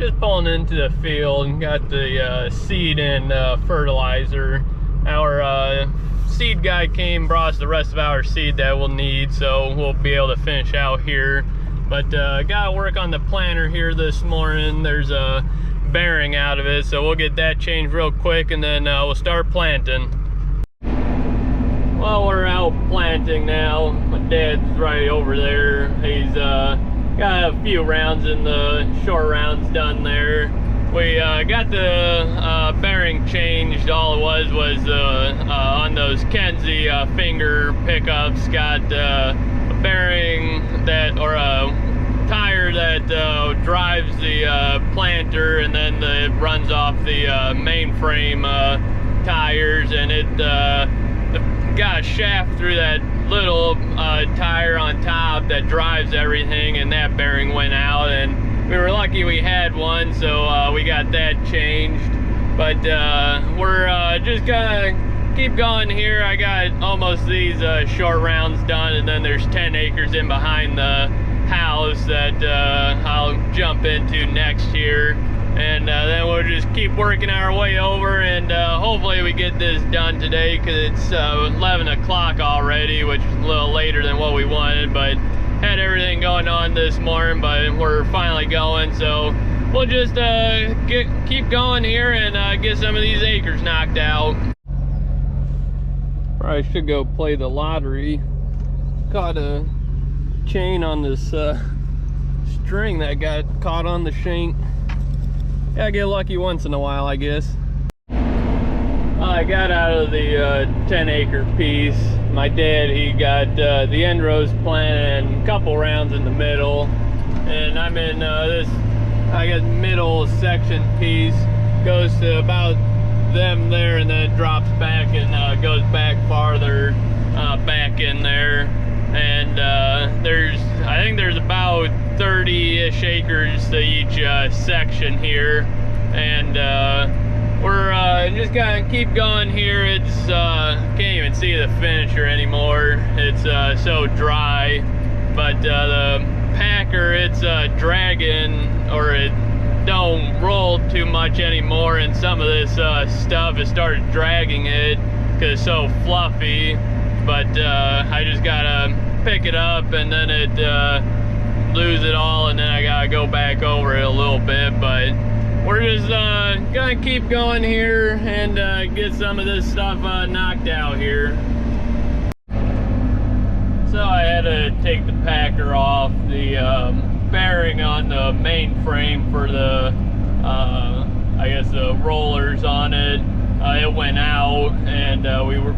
Just pulling into the field and got the seed and fertilizer. Our seed guy came, brought us the rest of our seed that we'll need, so we'll be able to finish out here. But gotta work on the planter here this morning. There's a bearing out of it, so we'll get that changed real quick, and then we'll start planting. Well, we're out planting now. My dad's right over there. He's got a few rounds in the short rounds done there. We got the bearing changed. All it was on those Kenzie finger pickups. Got a bearing that, or a tire that drives the planter, and then it runs off the mainframe tires, and it got a shaft through that little tire on top that drives everything, and that bearing went out, and we were lucky we had one, so we got that changed. But we're just gonna keep going here. I got almost these short rounds done, and then there's 10 acres in behind the house that I'll jump into next year, and then we'll just keep working our way over, and hopefully we get this done today, because it's 11 o'clock already, which is a little later than what we wanted, but had everything going on this morning, but we're finally going, so we'll just keep going here and get some of these acres knocked out. Probably should go play the lottery. Caught a chain on this string that got caught on the shank. Yeah, I get lucky once in a while, I guess. I got out of the 10-acre piece. My dad, he got the end rows planted and a couple rounds in the middle, and I'm in this, I guess, middle section piece. Goes to about them there, and then it drops back and goes back farther back in there. And I think there's about 30-ish acres to each section here, and we're just gonna keep going here. It's can't even see the finisher anymore. It's so dry, but the packer, it's dragging, or it don't roll too much anymore, and some of this stuff has started dragging it because it's so fluffy. But I just gotta pick it up, and then it lose it all, and then I gotta go back over it a little bit. But we're just gonna keep going here and get some of this stuff knocked out here. So I had to take the packer off. The bearing on the main frame for the I guess the rollers on it, it went out, and we were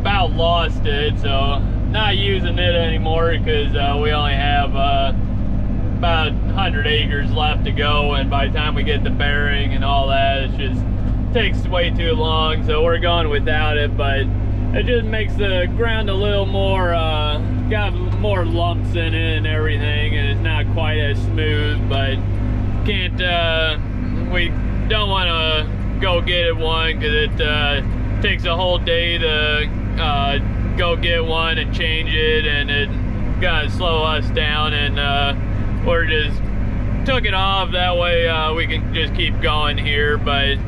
about lost it, so not using it anymore, because we only have about 100 acres left to go, and by the time we get the bearing and all that, it just takes way too long, so we're going without it. But it just makes the ground a little more got more lumps in it and everything, and it's not quite as smooth. But can't we don't want to go get it one, because it takes a whole day to go get one and change it, and it gonna slow us down, and we're just took it off. That way we can just keep going here. But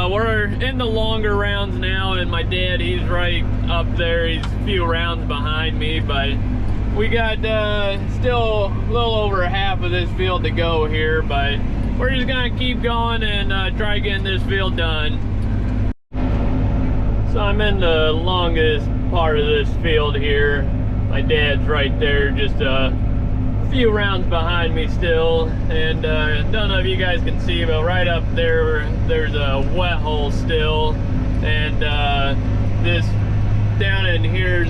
we're in the longer rounds now, and my dad, he's right up there. He's a few rounds behind me, but we got still a little over half of this field to go here. But we're just gonna keep going and try getting this field done. So I'm in the longest part of this field here. My dad's right there, just a few rounds behind me still. And don't know if you guys can see, but right up there, there's a wet hole still. And this down in here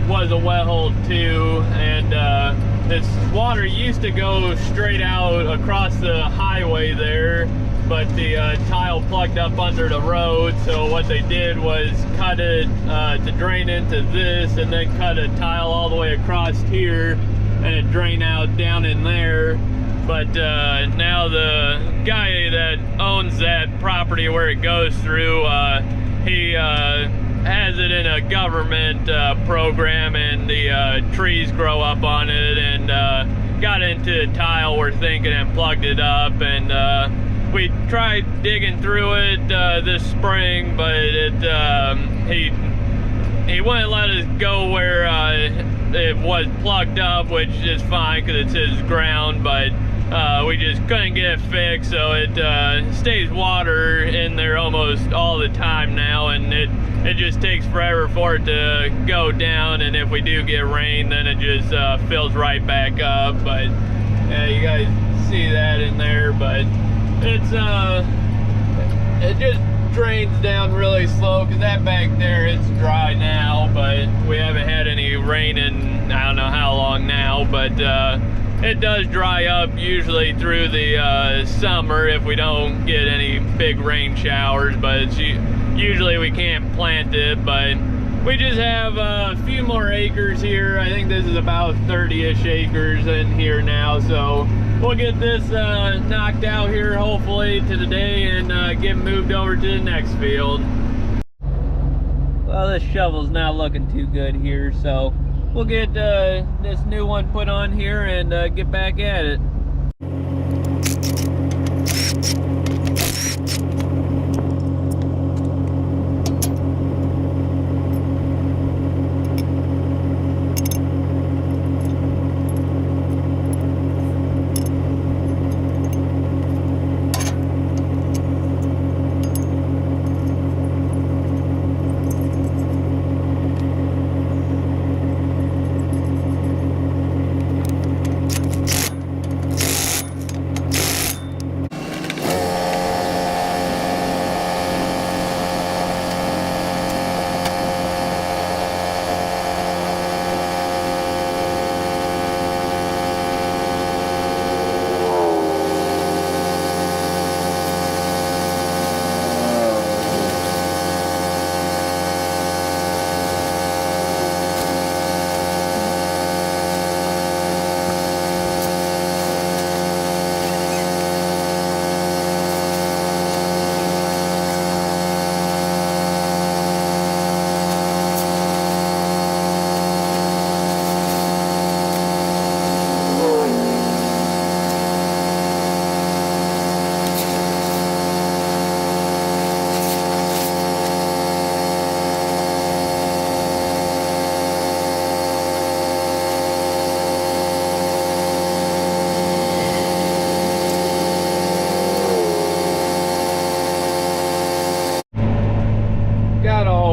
was a wet hole too. And this water used to go straight out across the highway there, but the tile plugged up under the road, so what they did was cut it to drain into this, and then cut a tile all the way across here, and it drained out down in there. But now the guy that owns that property where it goes through, he has it in a government program, and the trees grow up on it, and got into tile, we're thinking, and plugged it up, and we tried digging through it this spring, but he wouldn't let us go where it was plugged up, which is fine because it's his ground, but we just couldn't get it fixed, so it stays water in there almost all the time now, and it just takes forever for it to go down, and if we do get rain, then it just fills right back up. But yeah, you guys see that in there, but it's it just drains down really slow, because that back there, it's dry now, but we haven't had any rain in I don't know how long now, but it does dry up usually through the summer if we don't get any big rain showers, but it's usually we can't plant it. But we just have a few more acres here. I think this is about 30-ish acres in here now, so we'll get this knocked out here hopefully today and get moved over to the next field. Well, this shovel's not looking too good here, so we'll get this new one put on here and get back at it.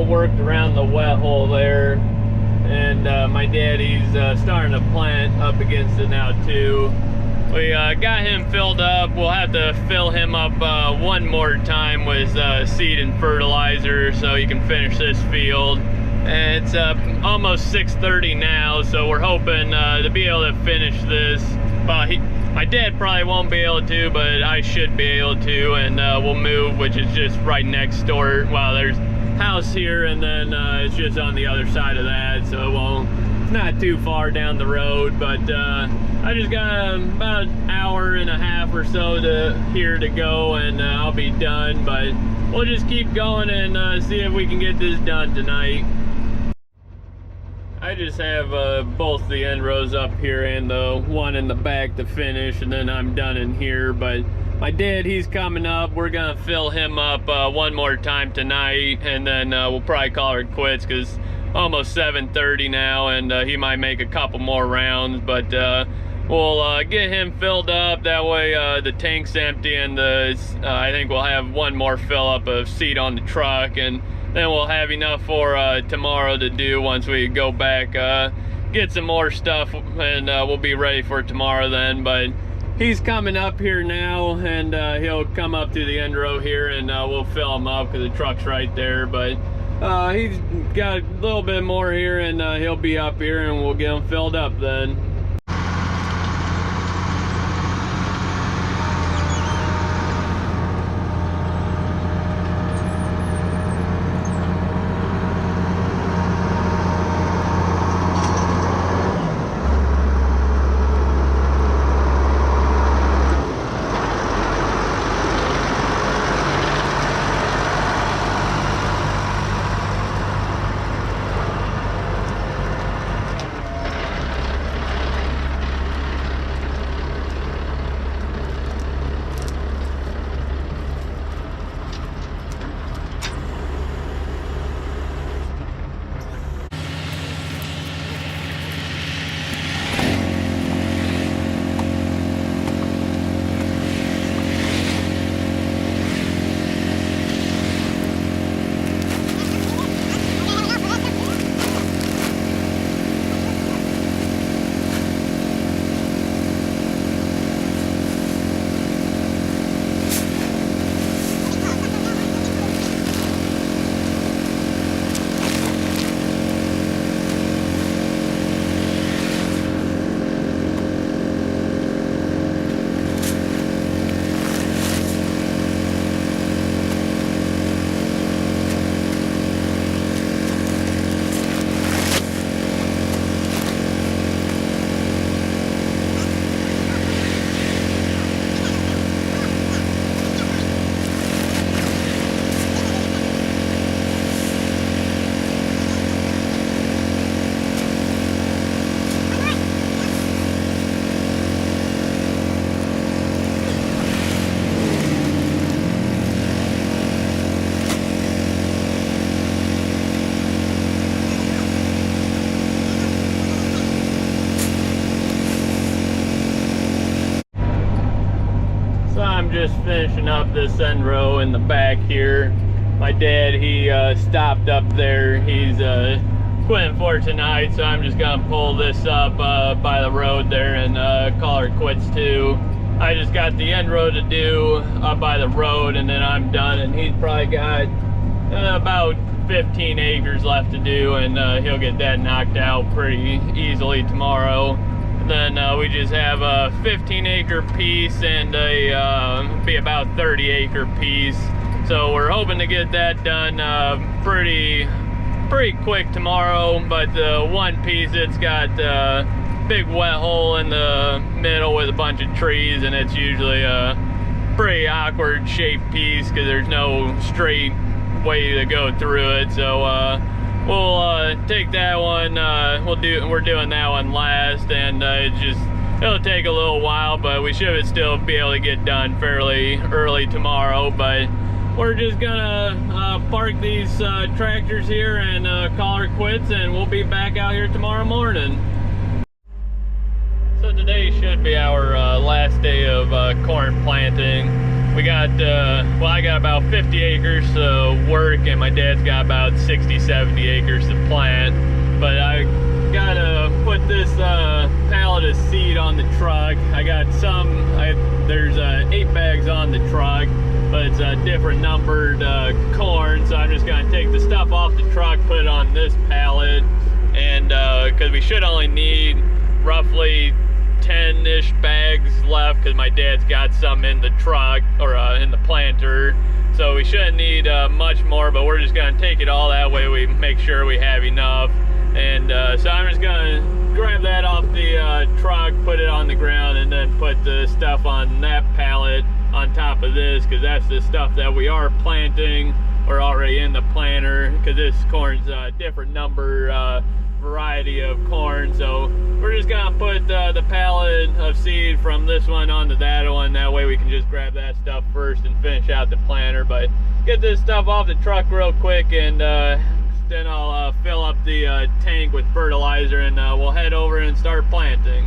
Worked around the wet hole there, and my daddy's starting to plant up against it now too. We got him filled up. We'll have to fill him up one more time with seed and fertilizer so he can finish this field. And it's almost 6:30 now, so we're hoping to be able to finish this. My dad probably won't be able to, but I should be able to, and we'll move, which is just right next door. Well, there's house here, and then it's just on the other side of that, so it's not too far down the road. But I just got about an hour and a half or so here to go, and I'll be done. But we'll just keep going and see if we can get this done tonight. I just have both the end rows up here and the one in the back to finish, and then I'm done in here. But my dad, he's coming up. We're gonna fill him up one more time tonight, and then we'll probably call it quits, because almost 7:30 now, and he might make a couple more rounds. But we'll get him filled up. That way the tank's empty, and I think we'll have one more fill up of seed on the truck, and then we'll have enough for tomorrow to do once we go back, get some more stuff, and we'll be ready for tomorrow then. But he's coming up here now, and he'll come up to the end row here, and we'll fill him up because the truck's right there. But he's got a little bit more here, and he'll be up here, and we'll get him filled up then. just finishing up this end row in the back here. My dad, he stopped up there. He's quitting for tonight, so I'm just gonna pull this up by the road there and call her quits too. I just got the end row to do up by the road, and then I'm done, and he's probably got about 15 acres left to do, and he'll get that knocked out pretty easily tomorrow. And then we just have a 15-acre piece and be about 30-acre piece. So we're hoping to get that done pretty quick tomorrow. But the one piece, it's got a big wet hole in the middle with a bunch of trees, and it's usually a pretty awkward shaped piece because there's no straight way to go through it. So we'll take that one. We're doing that one last, and it'll take a little while, but we should still be able to get done fairly early tomorrow. But we're just gonna park these tractors here and call her quits, and we'll be back out here tomorrow morning. So today should be our last day of corn planting. We got, well, I got about 50 acres to work, and my dad's got about 60, 70 acres to plant. But I gotta put this pallet of seed on the truck. I got there's 8 bags on the truck, but it's a different numbered corn, so I'm just gonna take the stuff off the truck, put it on this pallet, and because we should only need roughly 10-ish bags left, because my dad's got some in the truck, or in the planter, so we shouldn't need much more, but we're just gonna take it all, that way we make sure we have enough. And so I'm just gonna grab that off the truck, put it on the ground, and then put the stuff on that pallet on top of this, because that's the stuff that we are planting or already in the planter, because this corn's a different number variety of corn. So we're just gonna put the pallet of seed from this one onto that one, that way we can just grab that stuff first and finish out the planter. But get this stuff off the truck real quick, and then I'll fill up the tank with fertilizer, and we'll head over and start planting.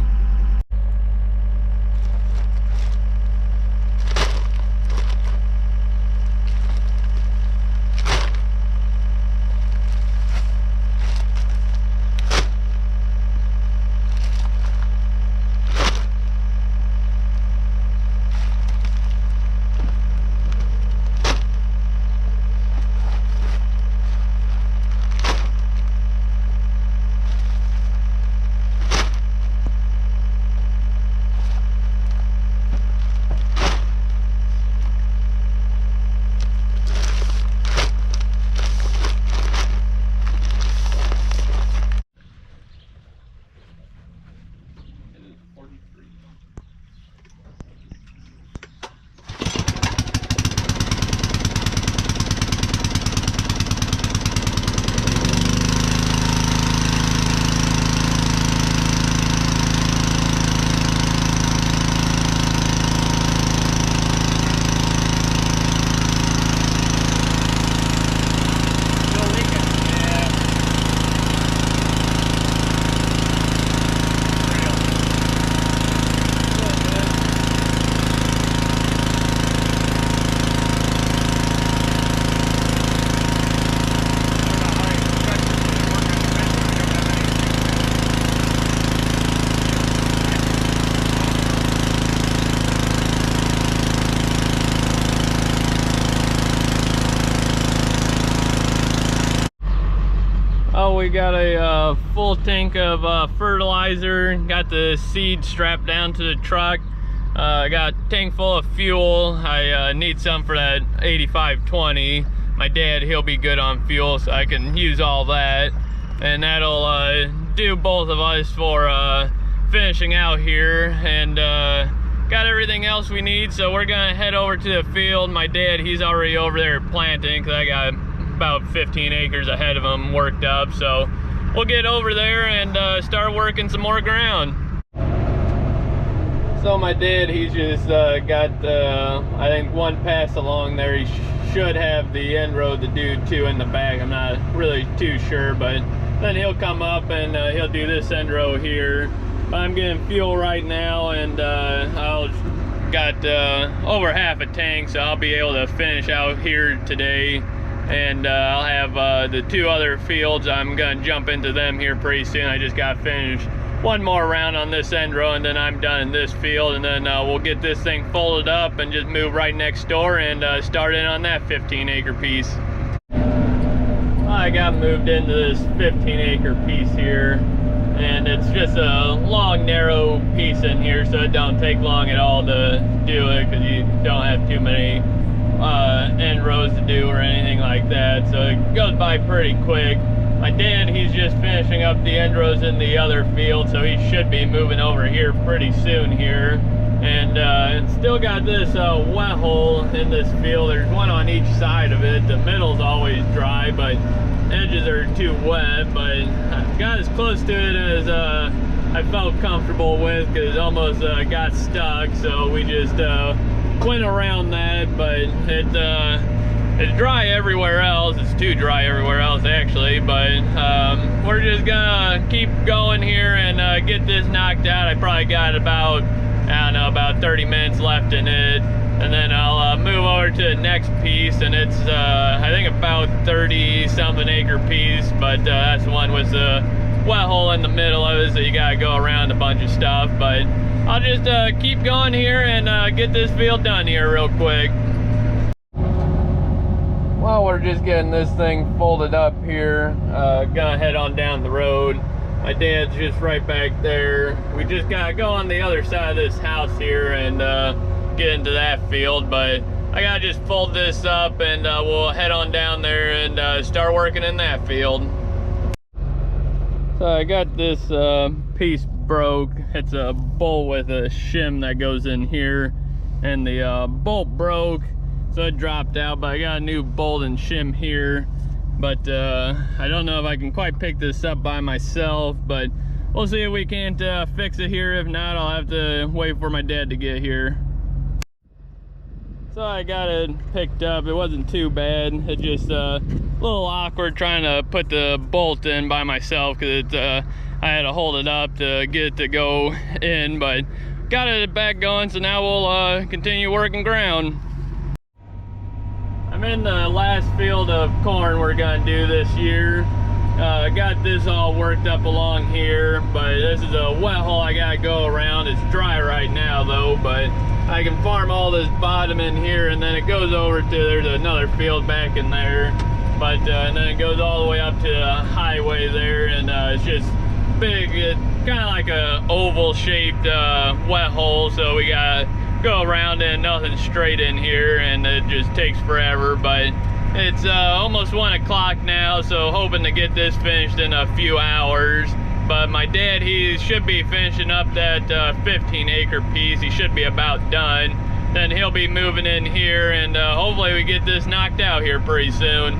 We got a full tank of fertilizer, got the seed strapped down to the truck. I got a tank full of fuel. I need some for that 8520. My dad, he'll be good on fuel, so I can use all that, and that'll do both of us for finishing out here. And got everything else we need, so we're gonna head over to the field. My dad, he's already over there planting, because I got about 15 acres ahead of him worked up. So we'll get over there and start working some more ground. So my dad, he's just got I think one pass along there. He should have the end road to do 2 in the back. I'm not really too sure, but then he'll come up and he'll do this end row here. I'm getting fuel right now, and I'll got over half a tank, so I'll be able to finish out here today. And I'll have the 2 other fields. I'm gonna jump into them here pretty soon. I just got finished one more round on this end row, and then I'm done in this field, and then we'll get this thing folded up and just move right next door and start in on that 15-acre piece. I got moved into this 15-acre piece here, and it's just a long, narrow piece in here, so it don't take long at all to do it because you don't have too many end rows to do or anything like that, so it goes by pretty quick. My dad, he's just finishing up the end rows in the other field, so he should be moving over here pretty soon here. And still got this wet hole in this field. There's one on each side of it. The middle's always dry, but edges are too wet. But I got as close to it as I felt comfortable with, because it almost got stuck. So we just went around that, but it's dry everywhere else. It's too dry everywhere else actually, but we're just gonna keep going here and get this knocked out. I probably got about, I don't know, about 30 minutes left in it, and then I'll move over to the next piece, and it's I think about 30-something acre piece, but that's the one with the wet hole in the middle of it, so you gotta go around a bunch of stuff. But I'll just keep going here and get this field done here real quick. While we're just getting this thing folded up here, gonna head on down the road. My dad's just right back there. We just gotta go on the other side of this house here and get into that field, but I gotta just fold this up and we'll head on down there and start working in that field. So I got this piece broke. It's a bolt with a shim that goes in here, and the bolt broke, so it dropped out, but I got a new bolt and shim here. But I don't know if I can quite pick this up by myself, but we'll see if we can't fix it here. If not, I'll have to wait for my dad to get here. So I got it picked up. It wasn't too bad. It's just a little awkward trying to put the bolt in by myself, because I had to hold it up to get it to go in, but got it back going, so now we'll continue working ground. I'm in the last field of corn we're gonna do this year. I got this all worked up along here, but this is a wet hole I gotta go around. It's dry right now though, but I can farm all this bottom in here, and then it goes over to, there's another field back in there, but and then it goes all the way up to the highway there, and it's just big. It's kind of like a oval shaped wet hole, so we gotta go around it, and nothing straight in here, and it just takes forever. But it's almost 1 o'clock now, so hoping to get this finished in a few hours. But my dad, he should be finishing up that 15-acre piece. He should be about done. Then he'll be moving in here, and hopefully we get this knocked out here pretty soon.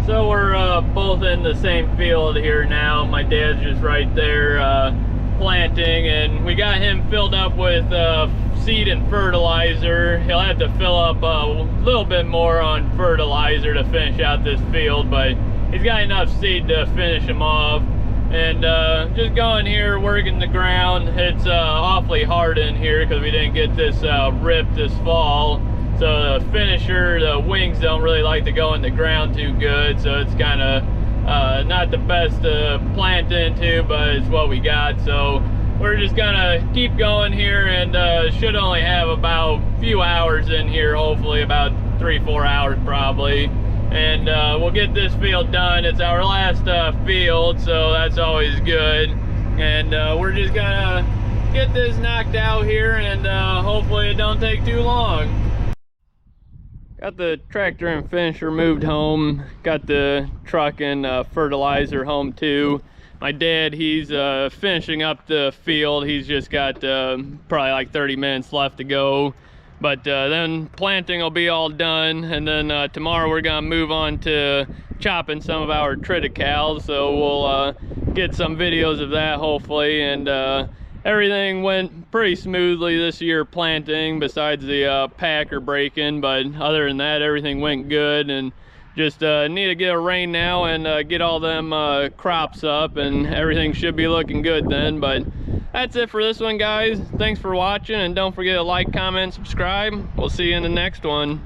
So we're both in the same field here now. My dad's just right there planting, and we got him filled up with seed and fertilizer. He'll have to fill up a little bit more on fertilizer to finish out this field, but he's got enough seed to finish him off. And just going here, working the ground. It's awfully hard in here because we didn't get this ripped this fall. So the finisher, the wings don't really like to go in the ground too good. So it's kind of not the best to plant into, but it's what we got. So we're just gonna keep going here, and should only have about a few hours in here, hopefully about 3-4 hours probably. And we'll get this field done. It's our last field, so that's always good. And we're just gonna get this knocked out here, and hopefully it don't take too long. Got the tractor and finisher moved home. Got the truck and fertilizer home too. My dad, he's finishing up the field. He's just got probably like 30 minutes left to go. But then planting will be all done, and then tomorrow we're gonna move on to chopping some of our triticales. So we'll get some videos of that hopefully. And everything went pretty smoothly this year planting, besides the packer breaking. But other than that, everything went good, and just need to get a rain now and get all them crops up, and everything should be looking good then. But that's it for this one, guys. Thanks for watching, and don't forget to like, comment, subscribe. We'll see you in the next one.